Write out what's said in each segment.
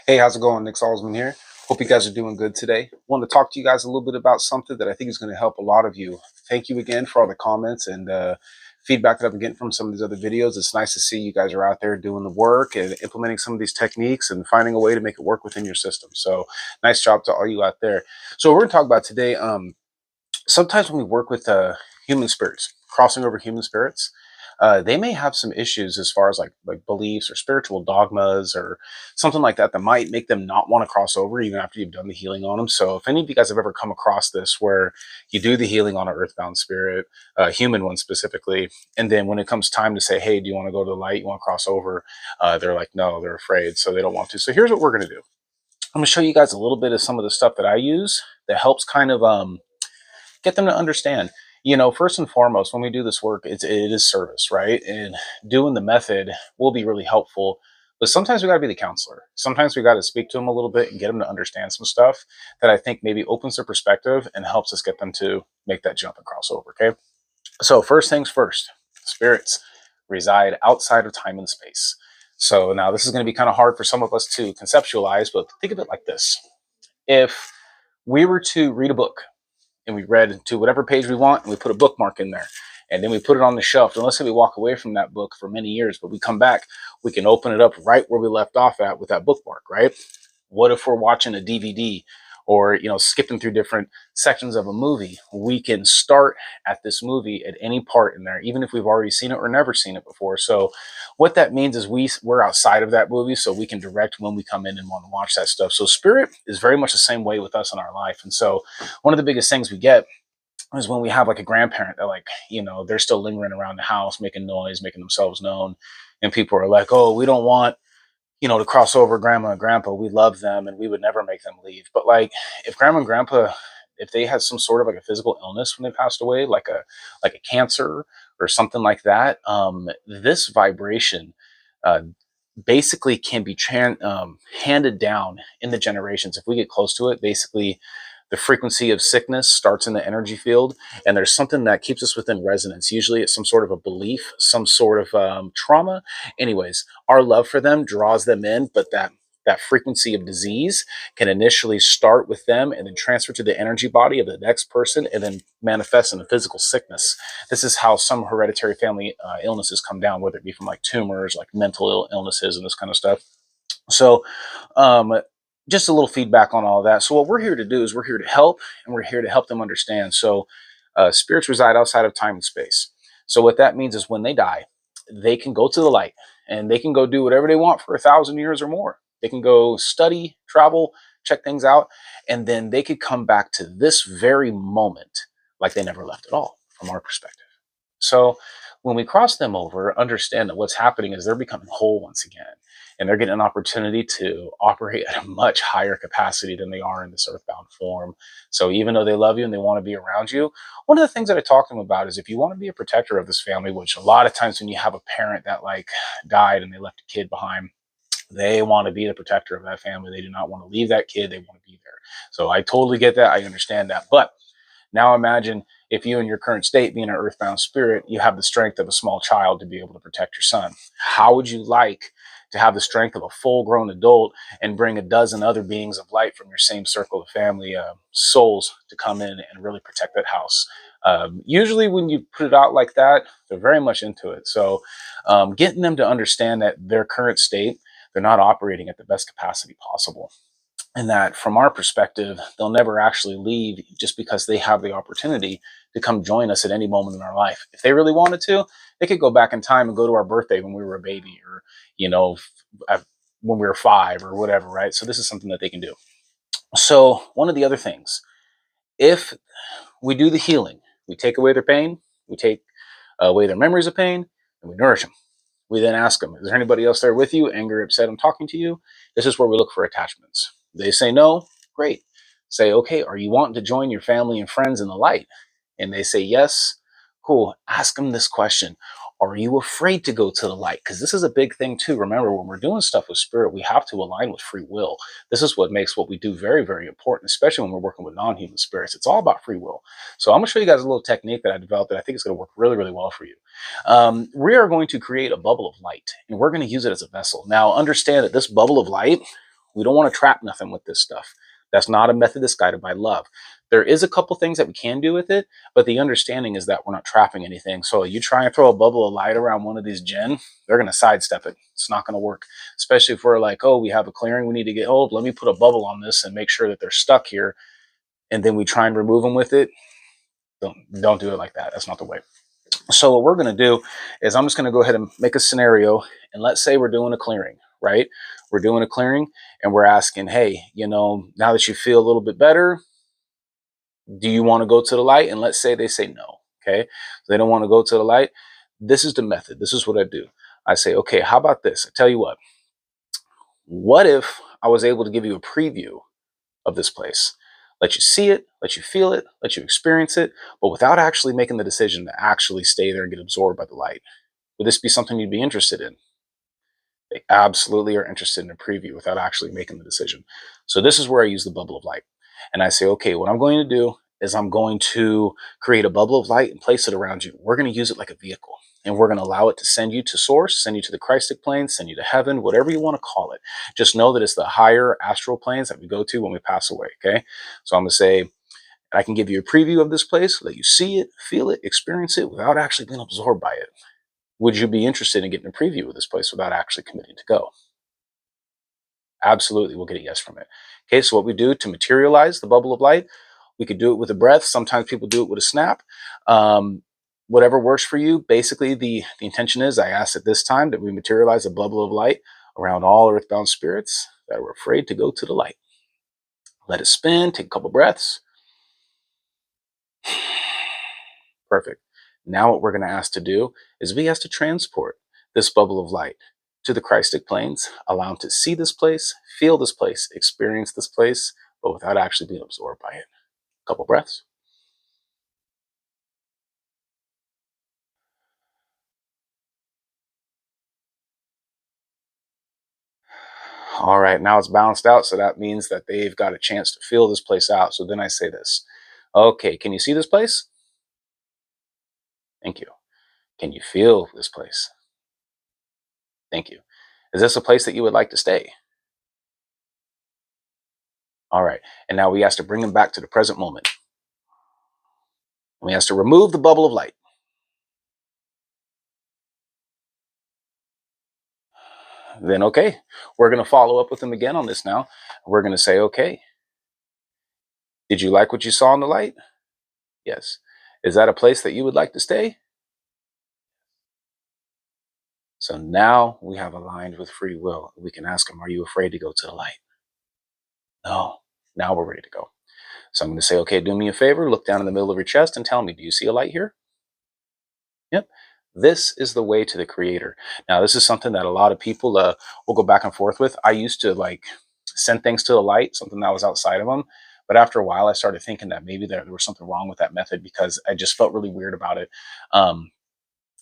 Hey, how's it going? Nick Salzman here. Hope you guys are doing good today. Want to talk to you guys a little bit about something that I think is going to help a lot of you. Thank you again for all the comments and feedback that I've been getting from some of these other videos. It's nice to see you guys are out there doing the work and implementing some of these techniques and finding a way to make it work within your system. So nice job to all you out there. So we're going to talk about today. Sometimes when we work with human spirits, crossing over human spirits, they may have some issues as far as like beliefs or spiritual dogmas or something like that that might make them not want to cross over even after you've done the healing on them. So if any of you guys have ever come across this where you do the healing on an earthbound spirit, a human one specifically, and then when it comes time to say, hey, do you want to go to the light, you want to cross over, they're like, no, they're afraid, so they don't want to. So here's what we're going to do. I'm going to show you guys a little bit of some of the stuff that I use that helps kind of get them to understand. First and foremost, when we do this work, it is service, right? And doing the method will be really helpful. But sometimes we got to be the counselor. Sometimes we got to speak to them a little bit and get them to understand some stuff that I think maybe opens their perspective and helps us get them to make that jump and cross over. Okay. So first things first, spirits reside outside of time and space. So now this is going to be kind of hard for some of us to conceptualize, but think of it like this. If we were to read a book, and we read to whatever page we want, and we put a bookmark in there, and then we put it on the shelf. And let's say we walk away from that book for many years, but we come back, we can open it up right where we left off at with that bookmark, right? What if we're watching a DVD or skipping through different sections of a movie? We can start at this movie at any part in there, even if we've already seen it or never seen it before. So what that means is we're outside of that movie, so we can direct when we come in and want to watch that stuff. So spirit is very much the same way with us in our life. And so one of the biggest things we get is when we have like a grandparent that they're still lingering around the house, making noise, making themselves known. And people are like, oh, we don't want to cross over grandma and grandpa. We love them and we would never make them leave. But like if grandma and grandpa, if they had some sort of like a physical illness when they passed away, like a cancer or something like that, this vibration uh, basically can be handed down in the generations. If we get close to it, basically the frequency of sickness starts in the energy field, and there's something that keeps us within resonance. Usually it's some sort of a belief, some sort of trauma. Anyways, our love for them draws them in, but that frequency of disease can initially start with them and then transfer to the energy body of the next person and then manifest in a physical sickness. This is how some hereditary family illnesses come down, whether it be from like tumors, like mental illnesses and this kind of stuff. So um, just a little feedback on all of that. So what we're here to do is we're here to help, and we're here to help them understand. So spirits reside outside of time and space. So what that means is when they die, they can go to the light and they can go do whatever they want for 1,000 years or more. They can go study, travel, check things out, and then they could come back to this very moment like they never left at all from our perspective. So when we cross them over, understand that what's happening is they're becoming whole once again, and they're getting an opportunity to operate at a much higher capacity than they are in this earthbound form. So even though they love you and they want to be around you, one of the things that I talk to them about is if you want to be a protector of this family, which a lot of times when you have a parent that like died and they left a kid behind, they want to be the protector of that family. They do not want to leave that kid. They want to be there. So I totally get that. I understand that. But now imagine if you in your current state, being an earthbound spirit, you have the strength of a small child to be able to protect your son. How would you like to have the strength of a full-grown adult and bring a dozen other beings of light from your same circle of family souls to come in and really protect that house? Usually when you put it out like that, they're very much into it. So getting them to understand that their current state, they're not operating at the best capacity possible, and that from our perspective, they'll never actually leave just because they have the opportunity to come join us at any moment in our life. If they really wanted to, they could go back in time and go to our birthday when we were a baby, or when we were 5 or whatever, right? So this is something that they can do. So one of the other things, if we do the healing, we take away their pain, we take away their memories of pain, and we nourish them. We then ask them, is there anybody else there with you? Anger, upset, I'm talking to you. This is where we look for attachments. They say no, great. Say, okay, are you wanting to join your family and friends in the light? And they say yes, cool. Ask them this question. Are you afraid to go to the light? Because this is a big thing too. Remember, when we're doing stuff with spirit, we have to align with free will. This is what makes what we do very, very important, especially when we're working with non-human spirits. It's all about free will. So I'm going to show you guys a little technique that I developed that I think is going to work really, really well for you. We are going to create a bubble of light, and we're going to use it as a vessel. Now, understand that this bubble of light, We don't want to trap nothing with this stuff. That's not a method that's guided by love. There is a couple things that we can do with it, but the understanding is that we're not trapping anything. So you try and throw a bubble of light around one of these Jinn, they're going to sidestep it. It's not going to work, especially if we're like, oh, we have a clearing, we need to get, oh, let me put a bubble on this and make sure that they're stuck here. And then we try and remove them with it. Don't do it like that. That's not the way. So what we're going to do is I'm just going to go ahead and make a scenario. And let's say we're doing a clearing, right? We're doing a clearing and we're asking, hey, you know, now that you feel a little bit better, do you want to go to the light? And let's say they say no. Okay. They don't want to go to the light. This is the method. This is what I do. I say, okay, how about this? I tell you what if I was able to give you a preview of this place? Let you see it, let you feel it, let you experience it, but without actually making the decision to actually stay there and get absorbed by the light. Would this be something you'd be interested in? They absolutely are interested in a preview without actually making the decision. So this is where I use the bubble of light. And I say, okay, what I'm going to do is I'm going to create a bubble of light and place it around you. We're going to use it like a vehicle. And we're going to allow it to send you to source, send you to the Christic planes, send you to heaven, whatever you want to call it. Just know that it's the higher astral planes that we go to when we pass away, okay? So I'm going to say, I can give you a preview of this place, let you see it, feel it, experience it without actually being absorbed by it. Would you be interested in getting a preview of this place without actually committing to go? Absolutely, we'll get a yes from it. Okay, so what we do to materialize the bubble of light, we could do it with a breath. Sometimes people do it with a snap. Whatever works for you. Basically, the intention is I ask at this time that we materialize a bubble of light around all earthbound spirits that are afraid to go to the light. Let it spin, take a couple breaths. Perfect. Now what we're going to ask to do is we ask to transport this bubble of light to the Christic planes, allow them to see this place, feel this place, experience this place, but without actually being absorbed by it. Couple breaths. All right, now it's balanced out, so that means that they've got a chance to feel this place out. So then I say this. Okay, can you see this place? Thank you. Can you feel this place? Thank you. Is this a place that you would like to stay? All right, and now we ask to bring them back to the present moment. We ask to remove the bubble of light. Then, okay, we're going to follow up with them again on this now. We're going to say, okay, did you like what you saw in the light? Yes. Is that a place that you would like to stay? So now we have aligned with free will. We can ask them, are you afraid to go to the light? No. Now we're ready to go. So I'm going to say, okay, do me a favor, look down in the middle of your chest and tell me, do you see a light here? Yep. This is the way to the creator. Now, this is something that a lot of people will go back and forth with. I used to like send things to the light, something that was outside of them. But after a while, I started thinking that maybe there was something wrong with that method because I just felt really weird about it.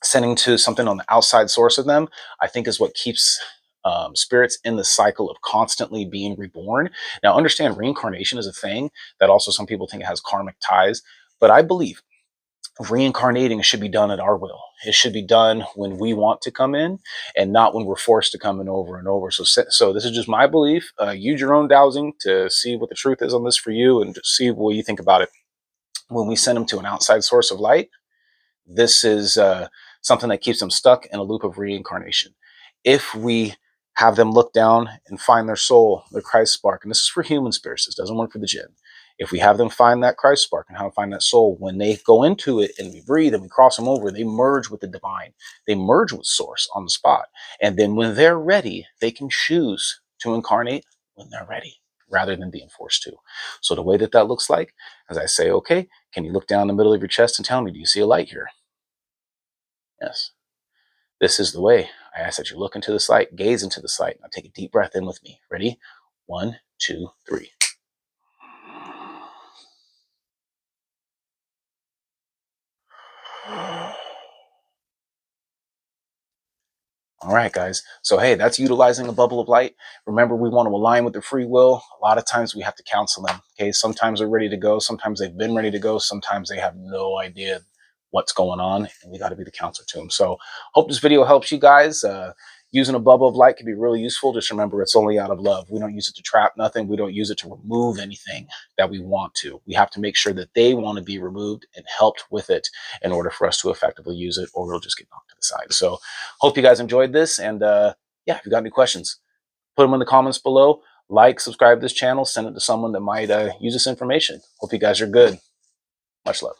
Sending to something on the outside source of them, I think is what keeps spirits in the cycle of constantly being reborn. Now, understand reincarnation is a thing that also some people think it has karmic ties, but I believe reincarnating should be done at our will. It should be done when we want to come in and not when we're forced to come in over and over. So this is just my belief. Use your own dowsing to see what the truth is on this for you and just see what you think about it. When we send them to an outside source of light, this is something that keeps them stuck in a loop of reincarnation. If we have them look down and find their soul, their Christ spark, and this is for human spirits, this doesn't work for the jinn. If we have them find that Christ spark and how to find that soul, when they go into it and we breathe and we cross them over, they merge with the divine. They merge with source on the spot. And then when they're ready, they can choose to incarnate when they're ready rather than being forced to. So the way that that looks like, as I say, okay, can you look down the middle of your chest and tell me, do you see a light here? Yes. This is the way. I ask that you look into this light, gaze into this light. Now take a deep breath in with me. Ready? 1, 2, 3. All right, guys. So, hey, that's utilizing a bubble of light. Remember, we want to align with the free will. A lot of times we have to counsel them. Okay. Sometimes they're ready to go. Sometimes they've been ready to go. Sometimes they have no idea what's going on. And we got to be the counselor to them. So, hope this video helps you guys. Using a bubble of light can be really useful. Just remember, it's only out of love. We don't use it to trap nothing. We don't use it to remove anything that we want to. We have to make sure that they want to be removed and helped with it in order for us to effectively use it, or we'll just get knocked to the side. So hope you guys enjoyed this. And yeah, if you got any questions, put them in the comments below. Like, subscribe to this channel, send it to someone that might use this information. Hope you guys are good. Much love.